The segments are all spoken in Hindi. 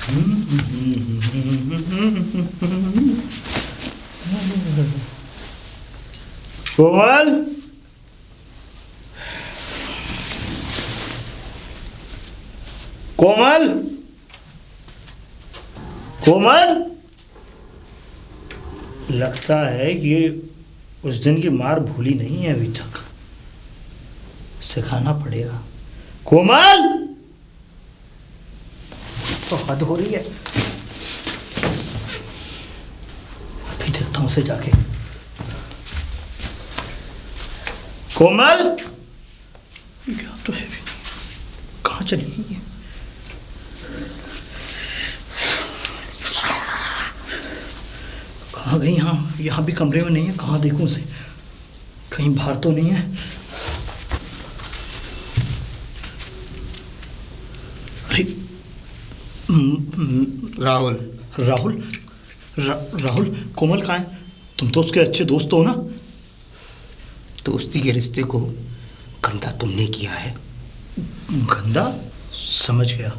कोमल, कोमल, कोमल। लगता है कि उस दिन की मार भूली नहीं है अभी तक। सिखाना पड़ेगा। कोमल, तो हद हो रही है। अभी देखता हूं उसे जाके। कोमल, क्या तो है भी, कहाँ चली गई है? कहाँ गई? यहाँ भी कमरे में नहीं है। कहाँ देखूं उसे? कहीं बाहर तो नहीं है? अरे राहुल। राहुल? राहुल, कोमल कहाँ है? तुम तो उसके अच्छे दोस्त हो ना? दोस्ती के रिश्ते को गंदा तुमने किया है। गंदा? समझ गया।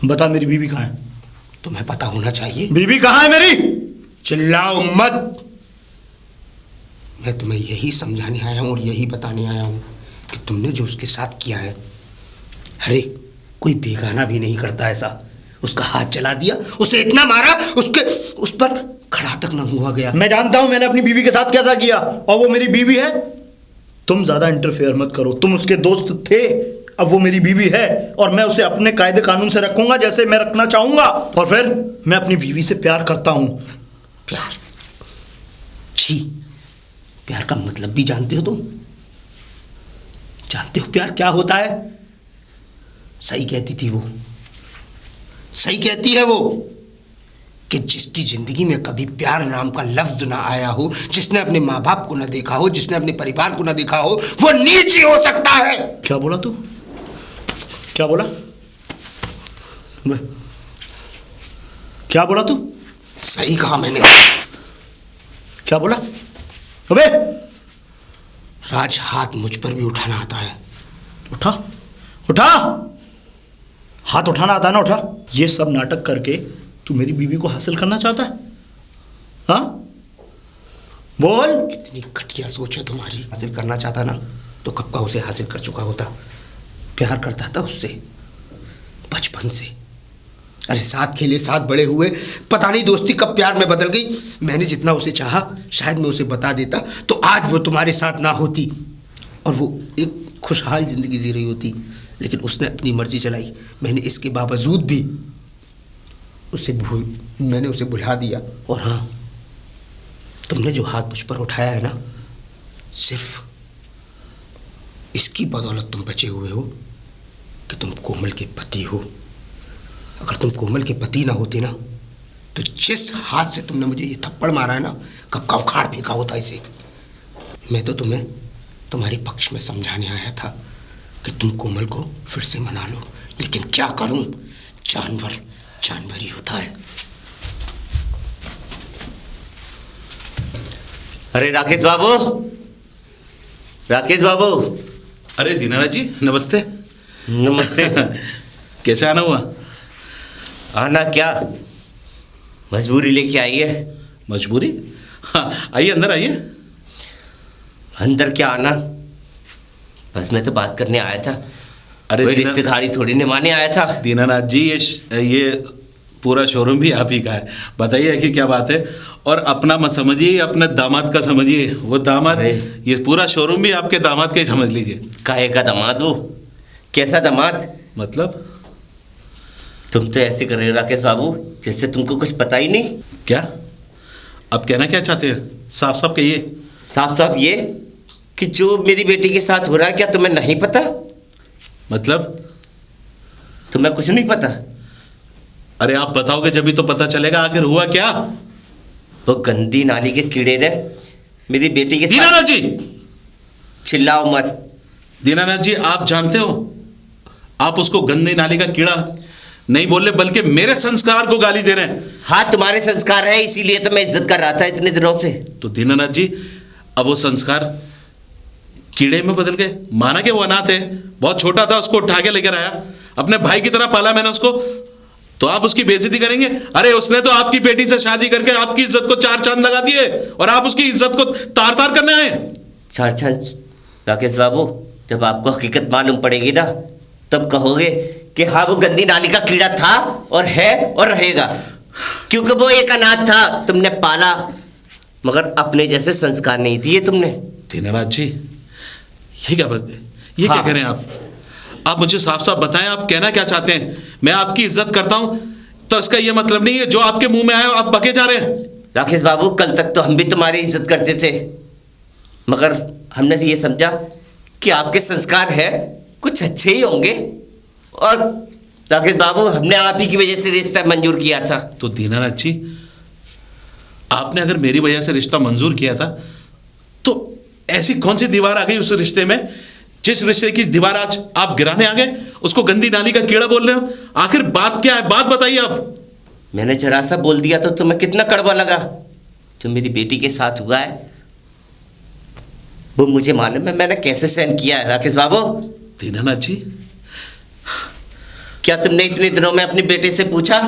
बता, मेरी बीवी कहाँ है? तुम्हें पता होना चाहिए। बीवी कहाँ है मेरी? चिल्लाओ मत। मैं तुम्हें यही समझाने आया हूँ और यही बताने आया हूँ कि तुमने जो उसके साथ किया है, अरे कोई बेगाना भी नहीं करता ऐसा। उसका हाथ जला दिया, उसे इतना मारा, उस पर खड़ा तक न हुआ गया। मैं जानता हूं मैंने अपनी बीवी के साथ कैसा किया, और वो मेरी बीवी है। तुम ज्यादा इंटरफेयर मत करो। तुम उसके दोस्त थे, अब वो मेरी बीवी है, और मैं उसे अपने कायदे कानून से रखूंगा जैसे मैं रखना चाहूंगा। और फिर मैं अपनी बीवी से प्यार करता हूं। प्यार? छी, प्यार का मतलब भी जानते हो तुम? जानते हो प्यार क्या होता है? सही कहती थी वो, सही कहती है वो, कि जिसकी जिंदगी में कभी प्यार नाम का लफ्ज ना आया हो, जिसने अपने माँ बाप को ना देखा हो, जिसने अपने परिवार को ना देखा हो, वो नीच ही हो सकता है। क्या बोला तू? क्या बोला? क्या बोला तू? सही कहा मैंने। क्या बोला? अबे राज, हाथ मुझ पर भी उठाना आता है। उठा, उठा। हाथ उठाना आता है ना, उठा। ये सब नाटक करके तू मेरी बीवी को हासिल करना चाहता है? हाँ, बोल। कितनी घटिया सोच है तुम्हारी। हासिल करना चाहता ना तो कब का उसे हासिल कर चुका होता। प्यार करता था उससे बचपन से। अरे साथ खेले, साथ बड़े हुए, पता नहीं दोस्ती कब प्यार में बदल गई। मैंने जितना उसे चाहा, शायद मैं उसे बता देता तो आज वो तुम्हारे साथ ना होती और वो एक खुशहाल जिंदगी जी रही होती। लेकिन उसने अपनी मर्जी चलाई। मैंने इसके बावजूद भी मैंने उसे भुला दिया। और हाँ, तुमने जो हाथ मुझ पर उठाया है ना, सिर्फ इसकी बदौलत तुम बचे हुए हो कि तुम कोमल के पति हो। अगर तुम कोमल के पति ना होते ना, तो जिस हाथ से तुमने मुझे ये थप्पड़ मारा है ना, कब का उखाड़ फेंका होता इसे। मैं तो तुम्हें तुम्हारे पक्ष में समझाने आया था कि तुम कोमल को फिर से मना लो, लेकिन क्या करूं, जानवर जानवर ही होता है। अरे राकेश बाबू, राकेश बाबू। अरे दीनानाथ जी, नमस्ते। नमस्ते। कैसे आना हुआ? आना क्या, मजबूरी लेके आई है। मजबूरी? हाँ आइए, अंदर आइए। अंदर क्या आना, बस मैं तो बात करने आया था। अरे कोई रिश्तेदारी थोड़ी निभाने आया था। दीनानाथ जी, ये पूरा शोरूम भी आप ही का है। बताइए कि क्या बात है। और अपना मत समझिए, अपने दामाद का समझिए। वो दामाद, ये पूरा शोरूम भी आपके दामाद का ही समझ लीजिए। काहे का दामाद? वो कैसा दामाद? मतलब तुम तो ऐसे कर रहे हो राकेश बाबू जैसे तुमको कुछ पता ही नहीं। क्या? अब कहना क्या चाहते हैं? साफ साफ कहिए। साफ साफ ये कि जो मेरी बेटी के साथ हो रहा है, क्या तुम्हें नहीं पता? मतलब तुम्हें कुछ नहीं पता? अरे आप बताओगे जब भी तो पता चलेगा। आखिर हुआ क्या? वो गंदी नाली के कीड़े ने मेरी बेटी के साथ। दीनानाथ जी, चिल्लाओ मत। दीनानाथ जी, आप जानते हो, आप उसको गंदी नाली का कीड़ा नहीं बोल रहे, बल्कि मेरे संस्कार को गाली दे रहे हैं। हाँ, तुम्हारे संस्कार है, इसीलिए तो मैं इज्जत कर रहा था इतने दिनों से। तो दीनानाथ जी, अब वो संस्कार कीड़े में बदल गए। माना कि वो अनाथ है, बहुत छोटा था, उसको उठा के लेकर आया, अपने भाई की तरह पाला मैंने उसको। तो आप उसकी बेइज्जती करेंगे? अरे उसने तो आपकी बेटी से शादी करके आपकी इज्जत को चार चांद लगा दिए और आप उसकी इज्जत को तार तार करने आए। चार चांद? राकेश बाबू, जब आपको हकीकत मालूम पड़ेगी ना, तब कहोगे कि हाँ वो गंदी नाली का कीड़ा था और है और रहेगा, क्योंकि वो एक अनाथ था, तुमने पाला मगर अपने जैसे संस्कार नहीं दिए तुमने। दीनानाथ जी, ये क्या हाँ। कह रहे हैं आप मुझे साफ साफ बताएं, आप कहना क्या चाहते हैं? मैं आपकी इज्जत करता हूं तो इसका ये मतलब नहीं है जो आपके मुंह में आया आप बके जा रहे हैं। राकेश बाबू, कल तक तो हम भी तुम्हारी इज्जत करते थे, मगर हमने से ये समझा कि आपके संस्कार है कुछ अच्छे ही होंगे, और राकेश बाबू हमने आप ही की वजह से रिश्ता मंजूर किया था। तो दीनानाथ जी, आपने अगर मेरी वजह से रिश्ता मंजूर किया था तो ऐसी कौन सी दीवार आ गई उस रिश्ते में जिस रिश्ते की दीवार आज आप गिराने आ गए? उसको गंदी नाली का कीड़ा बोल रहे हो? आखिर बात क्या है? बात बताइए आप। मैंने जरा सा बोल दिया तो तुम्हें कितना कड़वा लगा? जो मेरी बेटी के साथ हुआ है वो मुझे मालूम है मैंने कैसे सहन किया है। राकेश बाबू, दीनानाथ जी, क्या तुमने इतने दिनों में अपनी बेटे से पूछा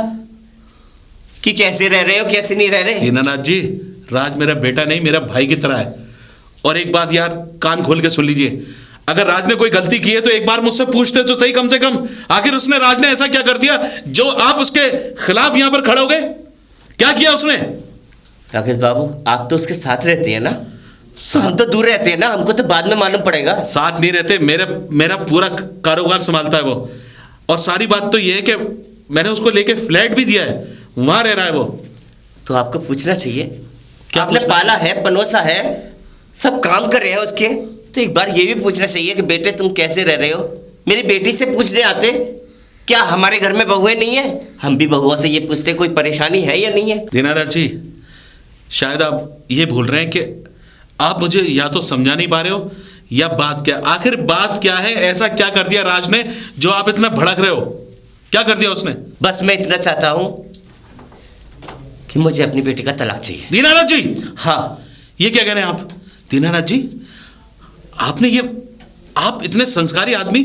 कि कैसे रह रहे हो, कैसे नहीं रह रहे? दीनानाथ जी, राज मेरा बेटा नहीं, मेरा भाई की तरह है। और एक बात यार कान खोल के सुन लीजिए, अगर राज ने कोई गलती की है तो एक बार मुझसे पूछते तो सही कम से कम। आखिर उसने, राज ने ऐसा क्या कर दिया जो आप उसके खिलाफ यहां पर खड़े हो गए? क्या किया उसने? राकेश बाबू, आप तो उसके साथ रहते हैं ना, तो हम तो दूर रहते हैं ना, हमको तो बाद में मालूम पड़ेगा। साथ नहीं रहते, मेरा पूरा कारोबार संभालता है वो। और सारी बात तो ये है कि मैंने उसको लेके फ्लैट भी दिया है, वहां रह रहा है वो। तो आपको पूछना चाहिए, क्या आपने पूछना? पाला है, पनोसा है, सब काम कर रहे हैं उसके, तो एक बार ये भी पूछना चाहिए कि बेटे तुम कैसे रह रहे हो। मेरी बेटी से पूछने आते, क्या हमारे घर में बहुएं नहीं है? हम भी बहुओं से ये पूछते कोई परेशानी है या नहीं है। दीनानाथ जी, शायद आप ये भूल रहे हैं कि आप मुझे या तो समझा नहीं पा रहे हो या बात क्या, आखिर बात क्या है? ऐसा क्या कर दिया राज ने जो आप इतना भड़क रहे हो? क्या कर दिया उसने? बस मैं इतना चाहता हूं कि मुझे अपनी बेटी का तलाक चाहिए। दीनानाथ जी, हाँ। ये क्या कह रहे हैं आप? दीनानाथ जी, आपने ये, आप इतने संस्कारी आदमी,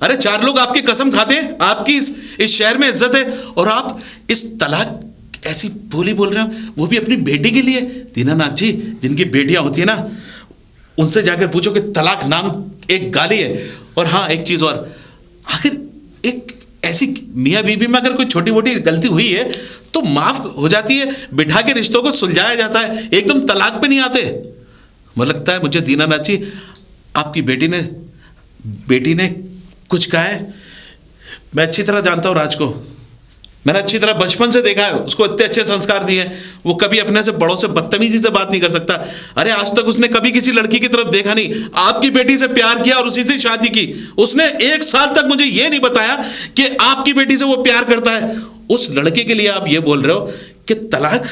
अरे चार लोग आपकी कसम खाते हैं, आपकी इस शहर में इज्जत है, और आप इस तलाक ऐसी बोली बोल रहे हो, वो भी अपनी बेटी के लिए। दीनानाथ जी, जिनकी बेटियां होती है ना, उनसे जाकर पूछो कि तलाक नाम एक गाली है। और हाँ, एक चीज और, आखिर एक ऐसी मियाँ बीवी में अगर कोई छोटी मोटी गलती हुई है तो माफ हो जाती है, बिठा के रिश्तों को सुलझाया जाता है, एकदम तलाक पे नहीं आते। मुझे लगता है, मुझे दीनानाथ जी, आपकी बेटी ने कुछ कहा है। मैं अच्छी तरह जानता हूँ राज को, मैंने अच्छी तरह बचपन से देखा है, उसको इतने अच्छे संस्कार दिए हैं, वो कभी अपने से बड़ों से बदतमीजी से बात नहीं कर सकता। अरे आज तक उसने कभी किसी लड़की की तरफ देखा नहीं, आपकी बेटी से प्यार किया और उसी से शादी की। उसने 1 साल तक मुझे ये नहीं बताया कि आपकी बेटी से वो प्यार करता है। उस लड़के के लिए आप ये बोल रहे हो कि तलाक?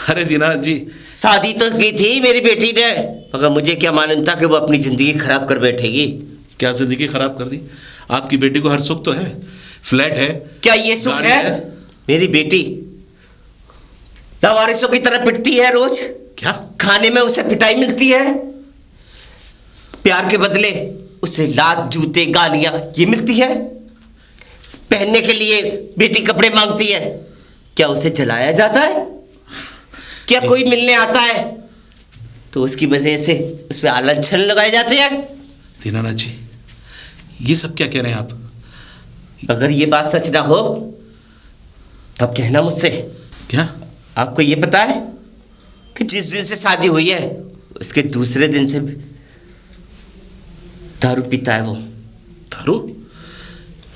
अरे दीनानाथ जी, शादी तो की थी मेरी बेटी ने, मगर मुझे क्या मालूम था कि वो अपनी जिंदगी खराब कर बैठेगी। क्या जिंदगी खराब कर दी? आपकी बेटी को हर सुख तो है, फ्लैट है, क्या ये सुख गाड़ी है? मेरी बेटी लावारिसों की तरह पिटती है रोज, क्या? खाने में उसे पिटाई मिलती है, प्यार के बदले उसे लात, जूते, गालियां ये मिलती है, पहनने के लिए बेटी कपड़े मांगती है, क्या उसे जलाया जाता है? क्या कोई मिलने आता है तो उसकी वजह से उस पर आलंछन लगाए जाते हैं? दीनानाथ जी, ये सब क्या कह रहे हैं आप? अगर ये बात सच ना हो तब कहना मुझसे। क्या? आपको ये पता है कि जिस दिन से शादी हुई है उसके दूसरे दिन से दारू पीता है वो। दारू?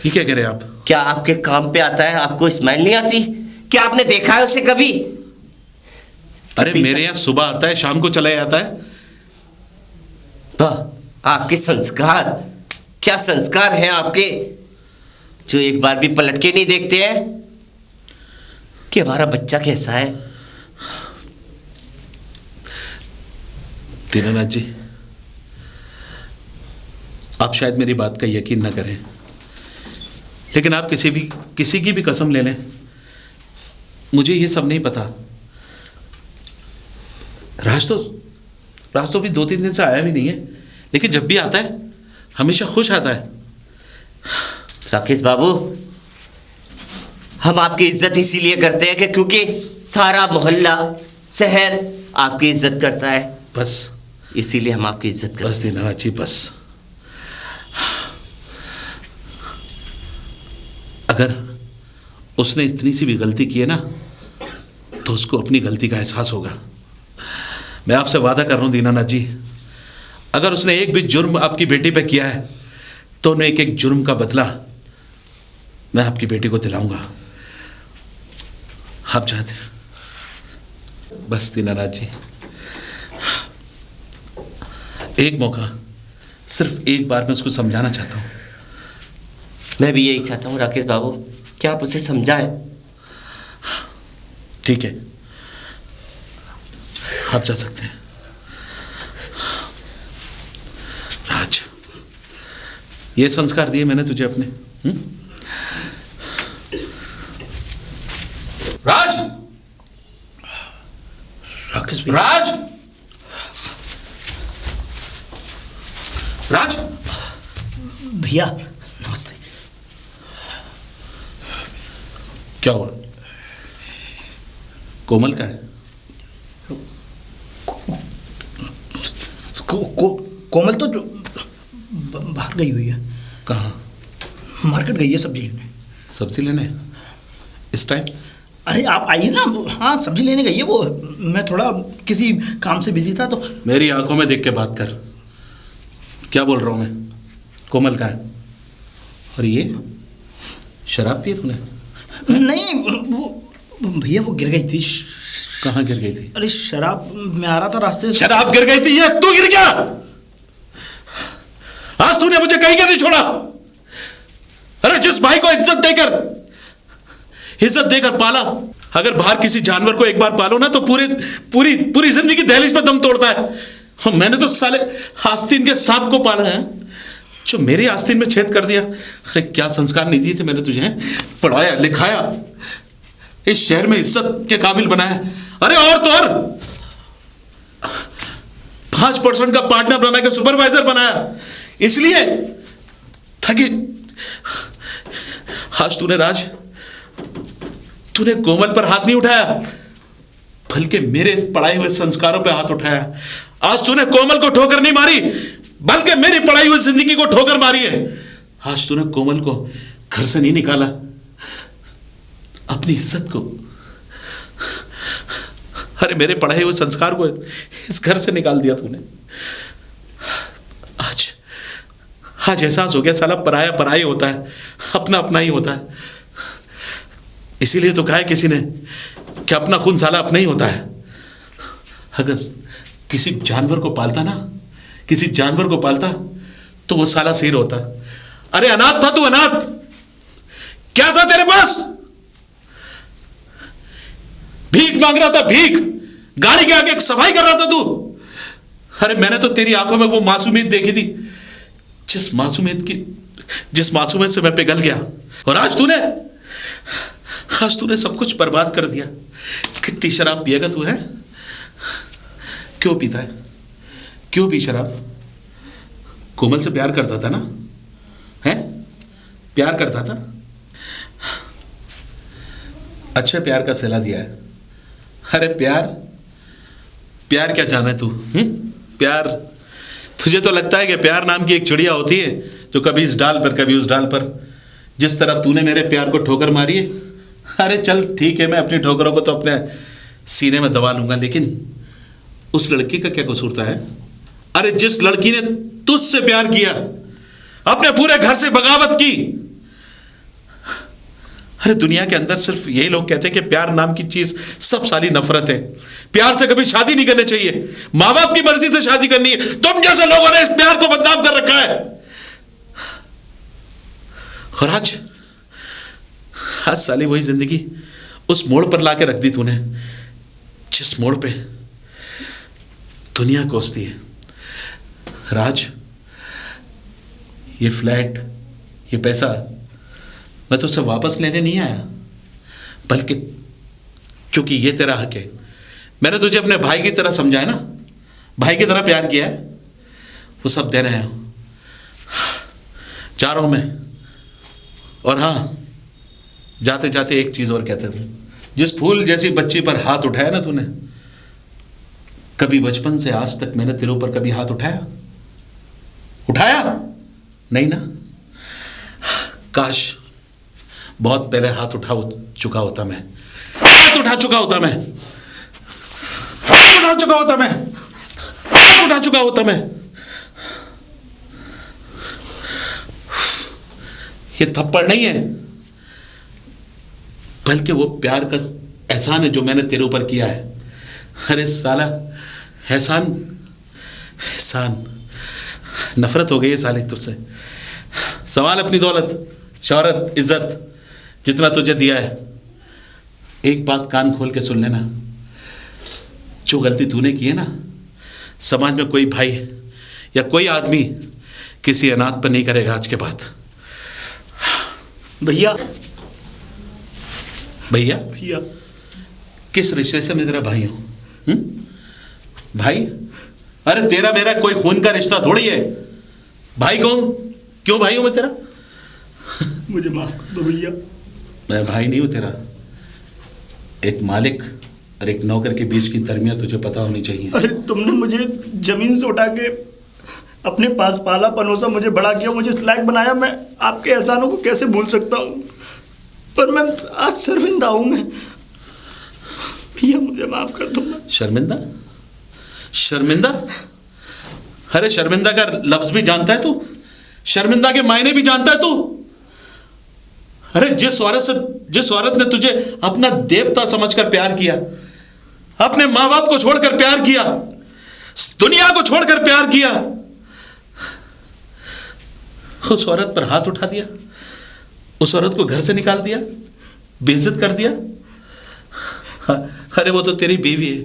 ये क्या कह रहे हैं आप? क्या आपके काम पे आता है? आपको स्माइल नहीं आती? क्या आपने देखा है उसे कभी? अरे मेरे यहाँ सुबह आता है, शाम को चला जाता है। वाह, आपके संस्कार, क्या संस्कार हैं आपके, जो एक बार भी पलट के नहीं देखते हैं कि हमारा बच्चा कैसा है। दीनानाथ जी, आप शायद मेरी बात का यकीन ना करें, लेकिन आप किसी की भी कसम ले लें, मुझे ये सब नहीं पता। राज तो भी 2-3 दिन से आया भी नहीं है, लेकिन जब भी आता है हमेशा खुश आता है। राकेश बाबू, हम आपकी इज्जत इसीलिए करते हैं कि क्योंकि सारा मोहल्ला शहर आपकी इज्जत करता है, बस इसीलिए हम आपकी इज्जत करते बस दीनानाथ जी, बस। अगर उसने इतनी सी भी गलती की है ना, तो उसको अपनी गलती का एहसास होगा। मैं आपसे वादा कर रहा हूं दीनानाथ जी, अगर उसने एक भी जुर्म आपकी बेटी पे किया है तो उन्हें एक एक जुर्म का बदला मैं आपकी बेटी को दिलाऊंगा। आप चाहते बस दीनानाथ जी, एक मौका, सिर्फ एक बार मैं उसको समझाना चाहता हूं। मैं भी यही चाहता हूँ राकेश बाबू, क्या आप उसे समझाएं। ठीक है, आप जा सकते हैं। राज, ये संस्कार दिए मैंने तुझे अपने। राज, राकेश भैया, राज, राज, भैया नमस्ते। क्या हुआ? कोमल का है? कोमल तो बाहर गई हुई है। कहाँ? मार्केट गई है सब्जी लेने। सब्जी लेने इस टाइम? अरे आप आइए ना। हाँ, सब्जी लेने गई है वो। मैं थोड़ा किसी काम से बिजी था तो। मेरी आंखों में देख के बात कर, क्या बोल रहा हूं मैं? कोमल का है? और ये शराब पी तूने? नहीं, वो भैया वो गिर गई थी। कहाँ गिर गई थी? अरे शराब में आ रहा था रास्ते से। शराब गिर गई थी या तू गिर गया? आज तूने मुझे कहीं का नहीं छोड़ा। अरे जिस भाई को इज्जत देकर पाला, अगर बाहर किसी जानवर को एक बार पालो ना तो पूरी जिंदगी दहलीज पर दम तोड़ता है। और मैंने तो साले आस्तीन के सांप को पाला है, जो मेरे आस्तीन में छेद कर दिया। अरे क्या संस्कार नहीं दिए थे मैंने तुझे, पढ़ाया लिखाया, इस शहर में इज्जत के काबिल बनाया। अरे और तो और 5% का पार्टनर बना के सुपरवाइजर बनाया, इसलिए थकी। आज तूने कोमल पर हाथ नहीं उठाया, बल्कि मेरे पढ़ाई हुए संस्कारों पर हाथ उठाया। आज तूने कोमल को ठोकर नहीं मारी, बल्कि मेरी पढ़ाई हुई जिंदगी को ठोकर मारी है। आज तूने कोमल को घर से नहीं निकाला, अपनी इज्जत को, अरे मेरे पढ़ाए हुए संस्कार को इस घर से निकाल दिया तूने। आज एहसास हो गया, साला पराया पराई होता है, अपना अपना ही होता है। इसीलिए तो कहा है किसी ने कि अपना खून साला अपना ही होता है। अगर किसी जानवर को पालता तो वो साला शेर होता। अरे अनाथ था तू, अनाथ। क्या था तेरे पास? भीख मांग रहा था, भीख। गाड़ी के आगे सफाई कर रहा था तू। अरे मैंने तो तेरी आंखों में वो मासूमियत देखी थी, जिस मासूमियत से मैं पिघल गया। और आज तूने सब कुछ बर्बाद कर दिया। कितनी शराब पिएगा तू, है? क्यों पीता है? क्यों पी शराब? कोमल से प्यार करता था ना, है? प्यार करता था, अच्छे प्यार का सिला दिया है। अरे प्यार क्या जाना है तू? प्यार, तुझे तो लगता है कि प्यार नाम की एक चिड़िया होती है जो कभी इस डाल पर कभी उस डाल पर। जिस तरह तूने मेरे प्यार को ठोकर मारी है, अरे चल ठीक है, मैं अपनी ठोकरों को तो अपने सीने में दबा लूंगा, लेकिन उस लड़की का क्या कसूर था, है? अरे जिस लड़की ने तुझसे प्यार किया, अपने पूरे घर से बगावत की। अरे दुनिया के अंदर सिर्फ यही लोग कहते हैं कि प्यार नाम की चीज सब साली नफरत है। प्यार से कभी शादी नहीं करनी चाहिए, माँ बाप की मर्जी से शादी करनी है। तुम जैसे लोगों ने इस प्यार को बदनाम कर रखा है। और आज साली वही जिंदगी उस मोड़ पर लाके रख दी तूने, जिस मोड़ पे दुनिया कोसती है। राज, ये फ्लैट, ये पैसा मैं तुझसे वापस लेने नहीं आया, बल्कि क्योंकि ये तेरा हक है। मैंने तुझे अपने भाई की तरह समझा है ना, भाई की तरह प्यार किया है, वो सब दे रहे हैं। जा रहा हूं मैं। और हाँ, जाते जाते एक चीज और कहते थे, जिस फूल जैसी बच्ची पर हाथ उठाया ना तूने, कभी बचपन से आज तक मैंने तेरे ऊपर कभी हाथ उठाया? उठाया नहीं ना? काश बहुत पहले हाथ उठा चुका होता मैं, हाथ उठा चुका होता मैं, हाथ उठा चुका होता मैं, हाथ उठा चुका होता मैं। ये थप्पड़ नहीं है, बल्कि वो प्यार का एहसान है जो मैंने तेरे ऊपर किया है। अरे साला, एहसान एहसान, नफरत हो गई है साले तुझसे। संभाल अपनी दौलत, शौहरत, इज्जत, जितना तुझे दिया है। एक बात कान खोल के सुन लेना, जो गलती तूने की है ना, समाज में कोई भाई या कोई आदमी किसी अनाथ पर नहीं करेगा आज के बाद। भैया भैया भैया, किस रिश्ते से मैं तेरा भाई हूं? भाई? अरे तेरा मेरा कोई खून का रिश्ता थोड़ी है। भाई कौन? क्यों भाई हूं मैं तेरा? मुझे माफ कर दो भैया। मैं भाई नहीं हूं तेरा, एक मालिक और एक नौकर के बीच की दरमिया तुझे पता होनी चाहिए। अरे तुमने मुझे जमीन से उठा के अपने पास पाला, पनोसा, मुझे बड़ा किया, मुझे इस लायक बनाया। मैं आपके एहसानों को कैसे भूल सकता हूँ? पर मैं आज शर्मिंदा हूं। मैं भैया मुझे माफ कर दो। शर्मिंदा? शर्मिंदा? अरे शर्मिंदा का लफ्ज भी जानता है तू? शर्मिंदा के मायने भी जानता है तू? अरे जिस औरत ने तुझे अपना देवता समझकर प्यार किया, अपने माँ बाप को छोड़कर प्यार किया, दुनिया को छोड़कर प्यार किया, उस औरत पर हाथ उठा दिया, उस औरत को घर से निकाल दिया, बेइज्जत कर दिया। अरे वो तो तेरी बीवी है,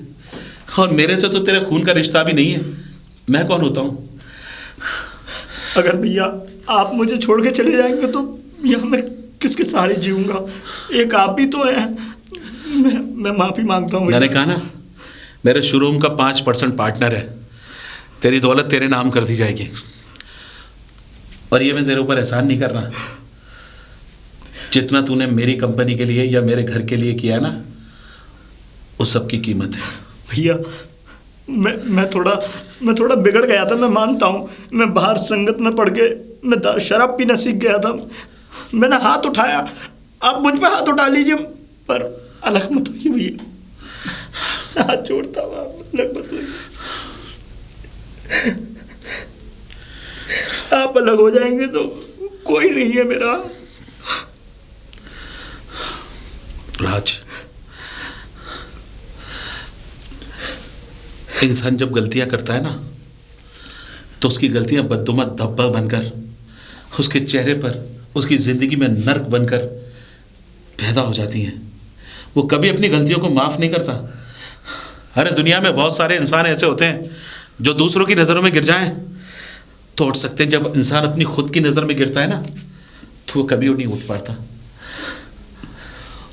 और मेरे से तो तेरा खून का रिश्ता भी नहीं है। मैं कौन होता हूं? अगर भैया आप मुझे छोड़ के चले जाएंगे तो यहाँ मैं किसके सहारे जीऊंगा? एक आप ही तो हैं। मैं माफी मांगता हूँ। मैंने कहा ना, मेरे शोरूम का 5% पार्टनर है, तेरी दौलत तेरे नाम कर दी जाएगी। और ये मैं तेरे ऊपर एहसान नहीं कर रहा, जितना तूने मेरी कंपनी के लिए या मेरे घर के लिए किया ना, उस सब की कीमत है। भैया मैं थोड़ा बिगड़ गया था, मैं मानता हूँ। मैं बाहर संगत में पड़ के मैं शराब पीना सीख गया था। मैंने हाथ उठाया, आप मुझ पे हाथ उठा लीजिए, पर अलग मत होइए भैया। हाथ जोड़ता हूँ, आप अलग मत होइए। आप अलग हो जाएंगे तो कोई नहीं है मेरा। राज, इंसान जब गलतियां करता है ना, तो उसकी गलतियां बददुमा धब्बा बनकर उसके चेहरे पर, उसकी जिंदगी में नर्क बनकर पैदा हो जाती हैं। वो कभी अपनी गलतियों को माफ नहीं करता। अरे दुनिया में बहुत सारे इंसान ऐसे होते हैं जो दूसरों की नज़रों में गिर जाएं तो उठ सकते हैं। जब इंसान अपनी खुद की नज़र में गिरता है ना, तो वो कभी नहीं उठ पाता।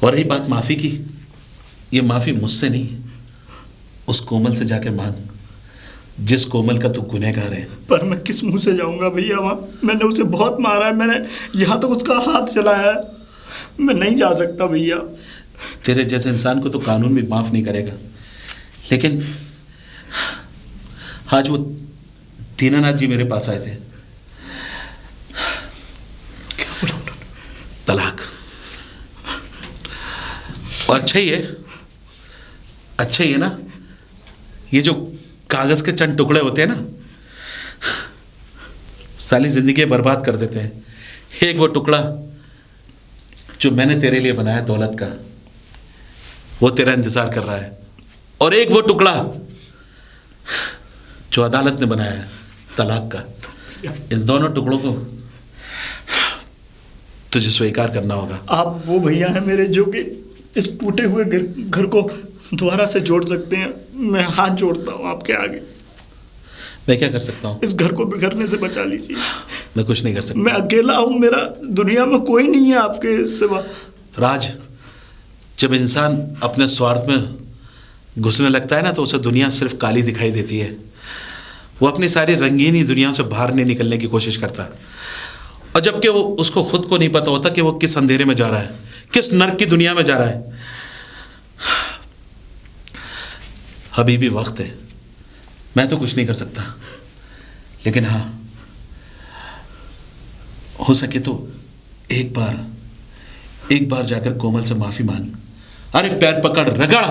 और रही बात माफ़ी की, ये माफ़ी मुझसे नहीं, उस कोमल से जाकर मांग जिस कोमल का तू गुनहगार है। पर मैं किस मुंह से जाऊंगा भैया वहाँ? मैंने उसे बहुत मारा है, मैंने यहाँ तक उसका हाथ चलाया है। मैं नहीं जा सकता भैया। तेरे जैसे इंसान को तो कानून भी माफ़ नहीं करेगा। लेकिन आज वो दीनानाथ जी मेरे पास आए थे। क्या बोला उन्होंने? तलाक। और अच्छा ही है, अच्छा ही है ना। ये जो कागज के चंद टुकड़े होते हैं ना, सारी जिंदगी बर्बाद कर देते हैं। एक वो टुकड़ा जो मैंने तेरे लिए बनाया दौलत का, वो तेरा इंतजार कर रहा है, और एक वो टुकड़ा जो अदालत ने बनाया है तलाक का। इन दोनों टुकड़ों को तुझे स्वीकार करना होगा। आप वो भैया हैं मेरे जो कि इस टूटे हुए घर को दोबारा से जोड़ सकते हैं। मैं हाथ जोड़ता हूँ आपके आगे। मैं क्या कर सकता हूँ? इस घर को बिखरने से बचा लीजिए। मैं कुछ नहीं कर सकता। मैं अकेला हूँ, मेरा दुनिया में कोई नहीं है आपके सिवा। राज, जब इंसान अपने स्वार्थ में घुसने लगता है ना, तो उसे दुनिया सिर्फ काली दिखाई देती है। वो अपनी सारी रंगीन ही दुनिया से बाहर नहीं निकलने की कोशिश करता, और जबकि वो उसको खुद को नहीं पता होता कि वो किस अंधेरे में जा रहा है, किस नर्क की दुनिया में जा रहा है। अभी भी वक्त है, मैं तो कुछ नहीं कर सकता, लेकिन हाँ, हो सके तो एक बार जाकर कोमल से माफी मांग। अरे पैर पकड़, रगड़।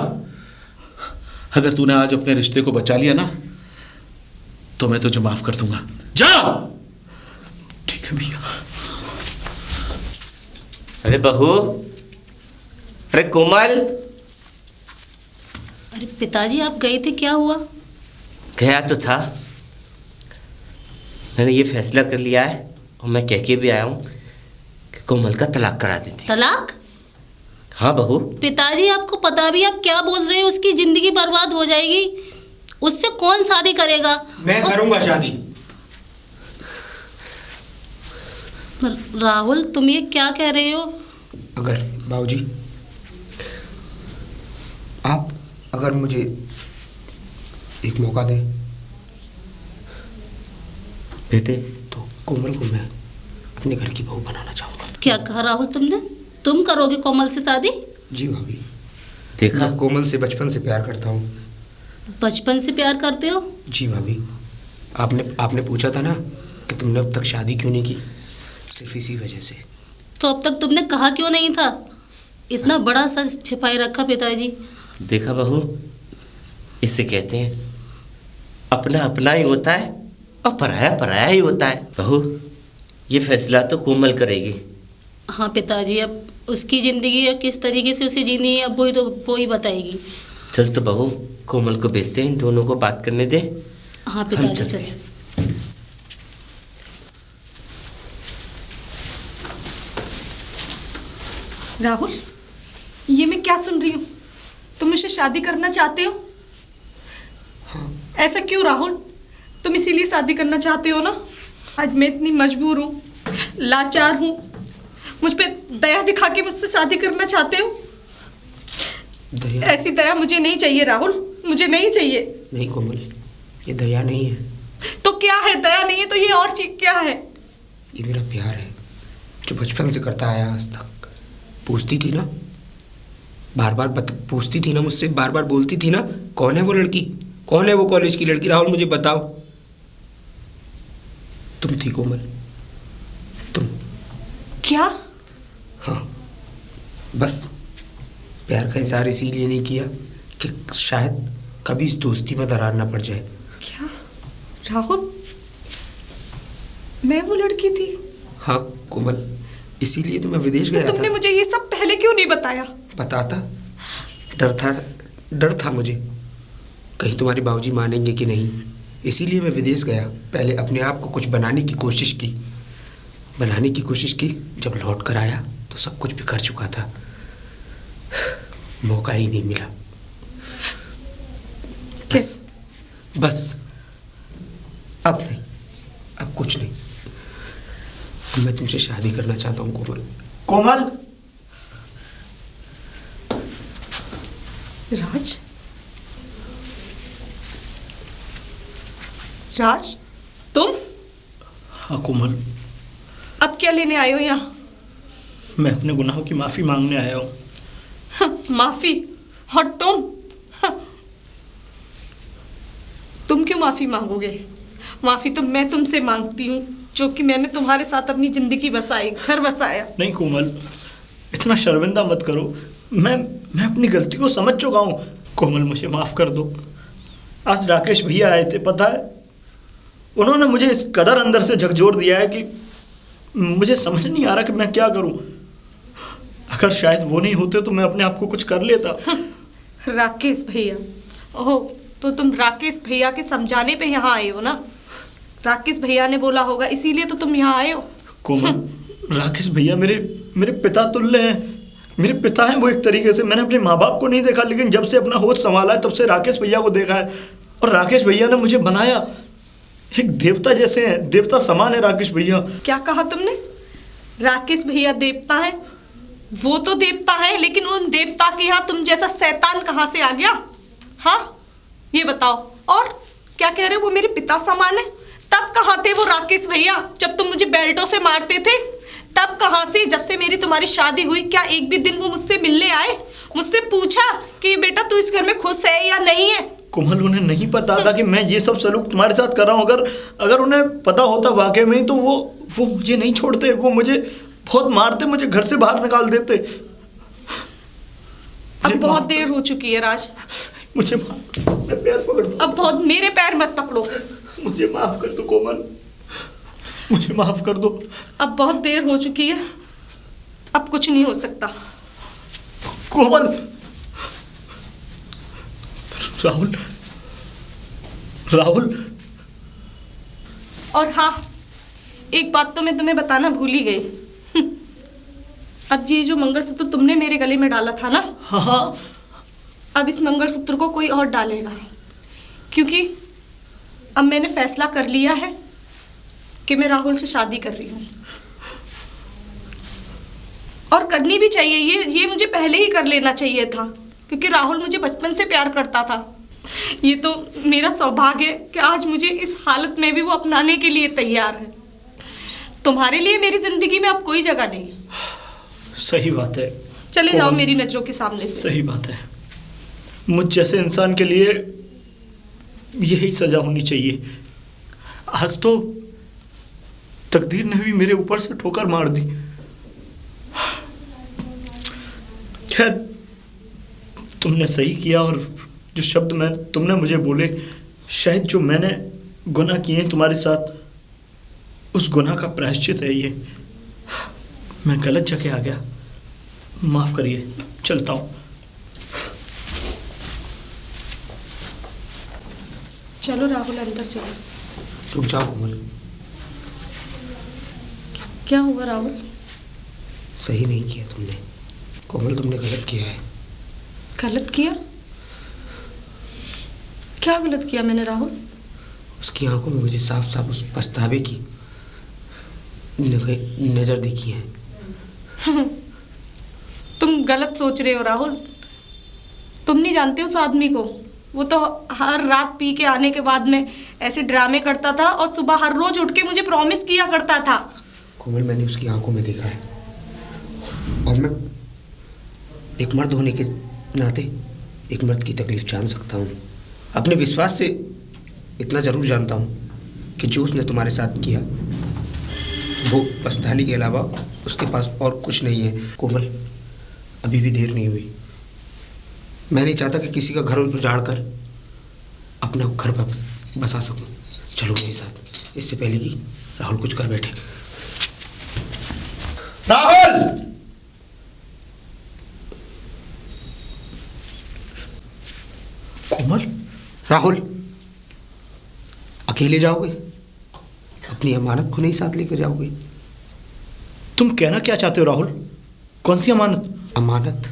अगर तूने आज अपने रिश्ते को बचा लिया ना, तो मैं तुझे माफ कर दूंगा। जा। ठीक है भैया। अरे बहू, अरे कोमल। अरे पिताजी आप गए थे, क्या हुआ? गया तो था, मैंने ये फैसला कर लिया है और मैं कह के भी आया हूँ कि कोमल का तलाक करा देते। तलाक? हाँ बहू। पिताजी आपको पता भी आप क्या बोल रहे हो? उसकी जिंदगी बर्बाद हो जाएगी, उससे कौन शादी करेगा? मैं करूंगा शादी। राहुल तुम ये क्या कह रहे हो? अगर बाबूजी आप अगर मुझे एक मौका दें बेटे, तो कोमल को मैं अपने घर की बहू बनाना चाहूँगा। क्या कहा राहुल तुमने? तुम करोगे कोमल से शादी? जी भाभी। देखा, मैं कोमल से बचपन से प्यार करता हूँ। बचपन से प्यार करते हो? जी भाभी। आपने पूछा था ना कि तुमने अब तक शादी क्यों नहीं की, सिर्फ इसी वजह से। तो अब तक तुमने कहा क्यों नहीं था? इतना बड़ा सच छिपाए रखा पिताजी। देखा बहू, इसे कहते हैं अपना अपना ही होता है और पराया पराया ही होता है। बहू, ये फैसला तो कोमल करेगी। हाँ पिताजी, अब उसकी ज़िंदगी किस तरीके से उसे जीनी है अब वो ही बताएगी। चल तो बहू, कोमल को भेजते हैं, इन दोनों को बात करने दे। हाँ हम पिताजी चलते चल। हैं। राहुल, ये मैं क्या सुन रही हूँ? तुम मुझसे शादी करना चाहते हो? ऐसा क्यों राहुल? तुम इसीलिए शादी करना चाहते हो ना? आज मैं इतनी मजबूर हूँ, लाचार हूँ, मुझ पे दया दिखा के मुझसे शादी करना चाहते हो? दया? ऐसी दया मुझे नहीं चाहिए राहुल, मुझे नहीं चाहिए। नहीं कोमल, ये दया नहीं है। तो क्या है? दया नहीं है तो ये और चीज क्या है? ये मेरा प्यार है, जो बचपन से करता आया आज तक। पूछती थी ना, बार बार पूछती थी ना मुझसे, बार बार बोलती थी ना, कौन है वो लड़की, कौन है वो कॉलेज की लड़की? राहुल मुझे बताओ। तुम थी कोमल, तुम। क्या? हाँ, बस प्यार का इजहार इसीलिए नहीं किया कि शायद कभी इस दोस्ती में दरार ना पड़ जाए। क्या राहुल, मैं वो लड़की थी? हाँ कोमल, इसीलिए तो मैं विदेश तो गया तुमने था। मुझे ये सब पहले क्यों नहीं बताया? बताता, डर था मुझे, कहीं तुम्हारे बाबूजी मानेंगे कि नहीं, इसीलिए मैं विदेश गया। पहले अपने आप को कुछ बनाने की कोशिश की, जब लौट कर आया तो सब कुछ बिखर चुका था, मौका ही नहीं मिला। बस अब नहीं, अब कुछ नहीं, अब मैं तुमसे शादी करना चाहता हूँ कोमल। कोमल, राज, तुम? हाँ कोमल, अब क्या लेने आए हो यहाँ? मैं अपने गुनाहों की माफ़ी मांगने आया हूँ। माफी? और तुम क्यों माफी मांगोगे? माफी तो मैं तुमसे मांगती हूँ, जो कि मैंने तुम्हारे साथ अपनी जिंदगी बसाई, घर बसाया। नहीं कोमल, इतना शर्मिंदा मत करो। मैं अपनी गलती को समझ चुका हूँ। कोमल मुझे माफ़ कर दो। आज राकेश भैया आए थे, पता है, उन्होंने मुझे इस कदर अंदर से झकझोर दिया है कि मुझे समझ नहीं आ रहा कि मैं क्या करूँ। अगर शायद वो नहीं होते तो मैं अपने आप को कुछ कर लेता। राकेश भैया? ओह, तो तुम राकेश भैया के समझाने पे यहाँ आए हो ना? राकेश भैया ने बोला होगा, इसीलिए तो तुम यहाँ आए हो। कोमल, राकेश भैया मेरे पिता तुल्य हैं। मेरे पिता हैं वो एक तरीके से। मैंने अपने माँ बाप को नहीं देखा, लेकिन जब से अपना होश संभाला है तब से राकेश भैया को देखा है। और राकेश भैया ने मुझे बनाया, एक देवता जैसे हैं, देवता समान है राकेश भैया। क्या कहा तुमने? राकेश भैया देवता है? वो तो देवता है, लेकिन उन देवता के यहाँ तुम जैसा शैतान कहाँ से आ गया? हाँ, ये बताओ। और क्या कह रहे हो, वो मेरे पिता समान है? तब कहाँ थे वो राकेश भैया, जब तुम मुझे बेल्टों से मारते थे? तब कहाँ से? जब से मेरी तुम्हारी शादी हुई, क्या एक भी दिन वो मुझसे मिलने आए, मुझसे पूछा कि बेटा तू इस घर में खुश है या नहीं है? कोमल, उन्हें नहीं पता था कि मैं ये सब सलूक तुम्हारे साथ कर रहा हूँ। अगर उन्हें पता होता वाकई में, तो वो मुझे नहीं छोड़ते, वो मुझे बहुत मारते, मुझे घर से बाहर निकाल देते। अब बहुत देर हो चुकी है राज, मुझे मैं पैर पकड़ दो। अब बहुत, मेरे पैर मत पकड़ो। मुझे माफ कर दो कोमल, मुझे माफ कर दो। अब बहुत देर हो चुकी है, अब कुछ नहीं हो सकता। कोमल, राहुल, राहुल। और हाँ, एक बात तो मैं तुम्हें बताना भूल ही गई। अब ये जो मंगलसूत्र तुमने मेरे गले में डाला था ना, हाँ, अब इस मंगलसूत्र को कोई और डालेगा नहीं, क्योंकि अब मैंने फैसला कर लिया है कि मैं राहुल से शादी कर रही हूँ। और करनी भी चाहिए, ये मुझे पहले ही कर लेना चाहिए था, क्योंकि राहुल मुझे बचपन से प्यार करता था। ये तो मेरा सौभाग्य है कि आज मुझे इस हालत में भी वो अपनाने के लिए तैयार है। तुम्हारे लिए मेरी जिंदगी में अब कोई जगह नहीं है। सही बात है। चले जाओ मेरी नजरों के सामने से। सही बात है। मुझ जैसे इंसान के लिए यही सजा होनी चाहिए। आज तो तकदीर ने भी मेरे ऊपर से ठोकर मार दी। खैर, तुमने सही किया, और जो शब्द तुमने मुझे बोले, शायद जो मैंने गुनाह किए हैं तुम्हारे साथ, उस गुनाह का प्रायश्चित है ये। मैं गलत जगह आ गया, माफ करिए, चलता हूँ। चलो राहुल, अंदर चलो। रुक जाओ कोमल। क्या हुआ राहुल? सही नहीं किया तुमने कोमल, तुमने गलत किया है। गलत किया? क्या गलत किया मैंने राहुल? उसकी आंखों में मुझे साफ साफ उस पछतावे की नजर दिखी है। तुम गलत सोच रहे हो राहुल। तुम नहीं जानते उस आदमी को। वो तो हर रात पी के आने के बाद में ऐसे ड्रामे करता था, और सुबह हर रोज उठ के मुझे प्रॉमिस किया करता था। कोमल, मैंने उसकी आंखों में देखा है, और मैं एक मर्द होने के नाते एक मर्द की तकलीफ जान सकता हूँ। अपने विश्वास से इतना ज़रूर जानता हूँ कि जो उसने तुम्हारे साथ किया वो पछताने के अलावा उसके पास और कुछ नहीं है। कोमल, अभी भी देर नहीं हुई। मैं नहीं चाहता कि किसी का घर उजाड़ कर अपना घर पर बसा सकूं। चलो मेरे साथ, इससे पहले कि राहुल कुछ कर बैठे। राहुल! कोमल? राहुल, अकेले जाओगे? अपनी अमानत को नहीं साथ लेकर जाओगे? तुम कहना क्या चाहते हो राहुल? कौन सी अमानत? अमानत।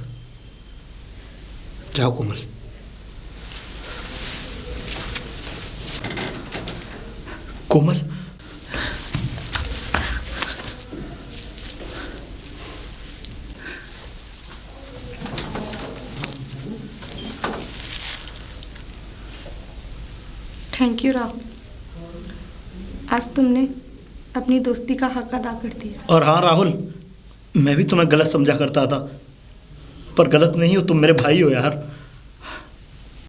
जाओ कोमल। कोमल, थैंक यू राहुल, आज तुमने अपनी दोस्ती का हक अदा कर दिया। और हाँ राहुल, मैं भी तुम्हें गलत समझा करता था, पर गलत नहीं हो, तुम मेरे भाई हो यार।